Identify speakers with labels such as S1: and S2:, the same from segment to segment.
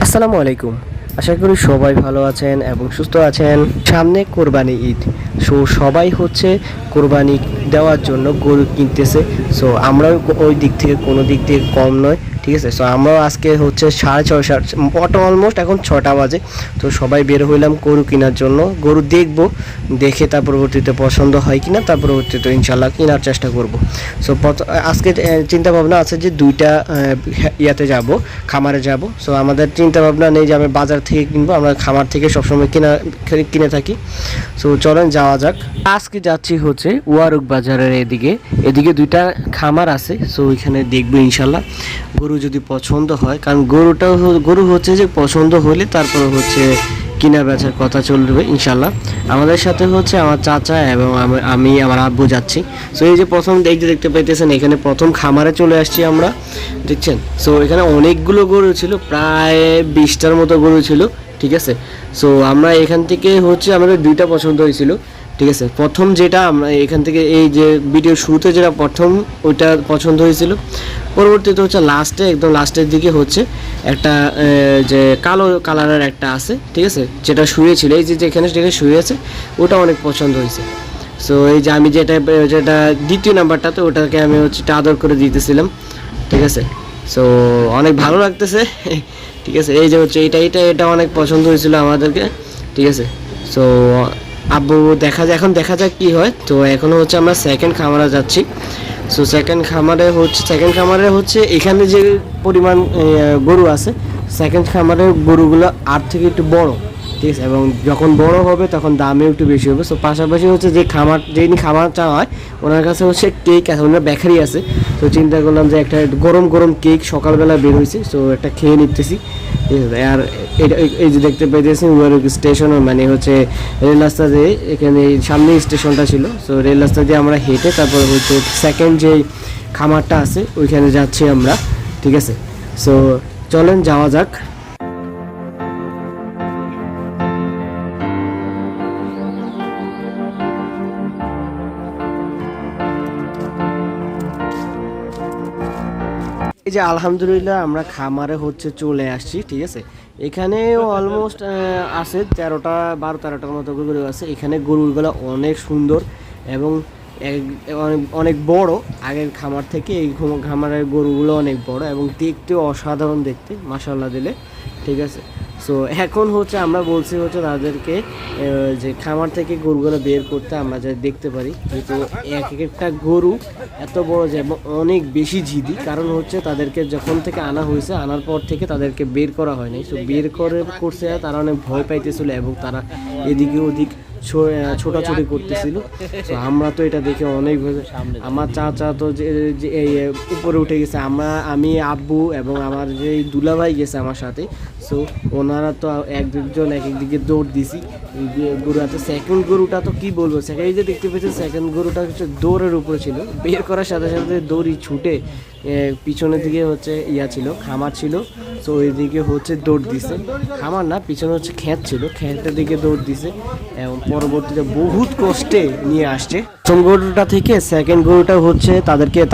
S1: আসসালামু আলাইকুম। আশা করি সবাই ভালো আছেন এবং সুস্থ আছেন। সামনে কোরবানি ঈদ, সবাই হচ্ছে কোরবানি দেওয়ার জন্য গরু কিনতেছে। আমরাও ওই দিক থেকে কোনো দিক থেকে কম নয়, ঠিক আছে। আমরাও আজকে হচ্ছে 6:30 অলমোস্ট এখন 6টা বাজে। সবাই বের হইলাম গরু কেনার জন্য। গরু দেখবো, দেখে তার পরবর্তীতে পছন্দ হয় কিনা তার পরবর্তীতে ইনশাল্লাহ কেনার চেষ্টা করব। আজকে চিন্তা ভাবনা আছে যে দুইটা ইয়াতে যাব, খামারে যাব। আমাদের চিন্তা ভাবনা নেই যে আমি বাজার থেকে কিনবো, আমরা খামার থেকে সবসময় কিনে থাকি। চলেন যাওয়া যাক। আজকে যাচ্ছি হচ্ছে ওয়ারুক বাজারের এদিকে দুইটা খামার আছে। ওইখানে দেখবো ইনশাল্লাহ গরু যদি পছন্দ হয়, কারণ গরু হচ্ছে যে পছন্দ হলে তারপর হচ্ছে কিনা বেচার কথা চলবে ইনশাল্লাহ। আমাদের সাথে হচ্ছে আমার চাচা এবং আমি আমার আব্বু যাচ্ছি। এই যে প্রথম দেখতে পাইতেছেন, এখানে প্রথম খামারে চলে আসছি আমরা, দেখছেন। এখানে অনেকগুলো গরু ছিল, প্রায় 20টার মতো গরু ছিল, ঠিক আছে। আমরা এখান থেকে হচ্ছে আমাদের দুইটা পছন্দ হয়েছিল, ঠিক আছে। প্রথম যেটা আমরা এখান থেকে এই যে ভিডিও শুরুতে যেটা প্রথম ওইটা পছন্দ হয়েছিল, পরবর্তীতে হচ্ছে একদম লাস্টের দিকে হচ্ছে একটা যে কালো কালারের একটা আছে, ঠিক আছে, যেটা শুয়েছিল, এই যে যেখানে শুয়ে আছে ওটা অনেক পছন্দ হয়েছে। এই যে আমি যেটা দ্বিতীয় নাম্বারটাতে ওটাকে আমি হচ্ছে আদর করে দিতেছিলাম, ঠিক আছে। অনেক ভালো লাগতেছে, ঠিক আছে। এই যে হচ্ছে এটা অনেক পছন্দ হয়েছিল আমাদেরকে, ঠিক আছে। আব্বু এখন দেখা যাক কি হয়। এখনো হচ্ছে আমরা সেকেন্ড খামারে যাচ্ছি। সেকেন্ড খামারে হচ্ছে এখানে যে পরিমাণ গরু আছে, সেকেন্ড খামারের গরুগুলো আর থেকে একটু বড়, ঠিক আছে, এবং যখন বড় হবে তখন দামেও একটু বেশি হবে। পাশাপাশি হচ্ছে যিনি খাবার চাওয়ায় ওনার কাছে হচ্ছে কেক আছে, ওনার বেকারি আছে। চিন্তা করলাম যে একটা গরম গরম কেক সকালবেলা বের হয়েছে, একটা খেয়ে নিতেছি, ঠিক আছে। আর এই যে দেখতে পাইতেছেন ওয়ারুক স্টেশন, মানে হচ্ছে রেল রাস্তা দিয়ে, এখানে সামনে স্টেশনটা ছিল। রেল রাস্তা দিয়ে আমরা হেঁটে তারপর হচ্ছে সেকেন্ড যে খামারটা আছে ওইখানে যাচ্ছি আমরা, ঠিক আছে। চলেন যাওয়া যাক। এই যে আলহামদুলিল্লাহ আমরা খামারে হচ্ছে চলে আসছি, ঠিক আছে। এখানে অলমোস্ট আছে 12-13টার মতো গরু আছে। এখানে গরুগুলো অনেক সুন্দর এবং অনেক বড়। আগের খামার থেকে এই খামারের গরুগুলো অনেক বড় এবং দেখতেও অসাধারণ দেখতে, মাশাআল্লাহ দিলে, ঠিক আছে। এখন হচ্ছে আমরা বলছি হচ্ছে তাদেরকে যে খামার থেকে গরুগুলো বের করতে, আমরা যা দেখতে পারি যেহেতু একটা গরু এত বড় যে অনেক বেশি জিদি, কারণ হচ্ছে তাদেরকে যখন থেকে আনা হয়েছে, আনার পর থেকে তাদেরকে বের করা হয়নি। বের করছে তারা অনেক ভয় পাইতেছিল এবং তারা এদিকে ওদিক ছোটাছুটি করতেছিল। আমরা তো এটা দেখে অনেক, আমার চাচা তো যে এই উপরে উঠে গেছে, আমি আব্বু এবং আমার যে দুলাভাই গেছে আমার সাথে। ওনারা তো একজন এক একদিকে দৌড় দিছি গরুটা। সেকেন্ড গরুটা তো কি বলবো, এই যে দেখতে পেয়েছেন সেকেন্ড গরুটা হচ্ছে দৌড়ের উপরে ছিল। বের করার সাথে সাথে দড়ি ছুটে পিছনের দিকে হচ্ছে ছিল, খামার ছিল। ওইদিকে হচ্ছে দৌড় দিছে, খামার না, পিছনে হচ্ছে ক্ষেত ছিল, ক্ষেতের দিকে দৌড় দিছে এবং পরবর্তীতে বহুত কষ্টে নিয়ে আসছে। প্রথম গরুটা থেকে সেকেন্ড গরুটা হচ্ছে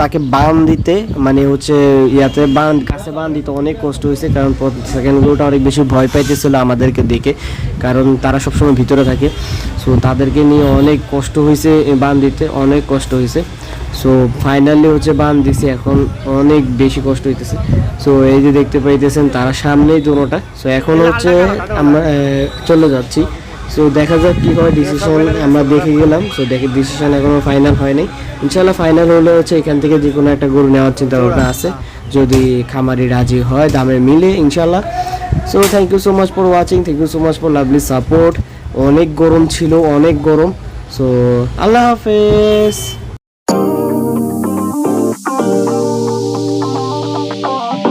S1: তাকে বাঁধ দিতে, মানে হচ্ছে কাছে বাঁধ দিতে অনেক কষ্ট হয়েছে, কারণ সেকেন্ড গরুটা অনেক বেশি ভয় পাইতেছিল আমাদেরকে দেখে, কারণ তারা সবসময় ভিতরে থাকে। তাদেরকে নিয়ে অনেক কষ্ট হয়েছে, বাঁধ দিতে অনেক কষ্ট হয়েছে। ফাইনালি হচ্ছে বাঁধ দিছে, এখন অনেক বেশি কষ্ট হইতেছে। এই যে দেখতে পাইতেছেন তারা সামনেই দুটোটা। এখন হচ্ছে আমরা চলে যাচ্ছি। দেখা যাক কি হয়, ডিসিশন আমরা দেখে গেলাম। ডিসিশন এখনো ফাইনাল হয়নি, ইনশাল্লাহ ফাইনাল হলে হচ্ছে এখান থেকে যে কোনো একটা গরু নেওয়ার চিন্তা ভাবনা আছে, যদি খামারি রাজি হয়, দামে মিলে ইনশাল্লাহ। Thank you so much for watching, thank you so much for lovely support. অনেক গরম ছিল, অনেক গরম। আল্লাহ হাফেজ।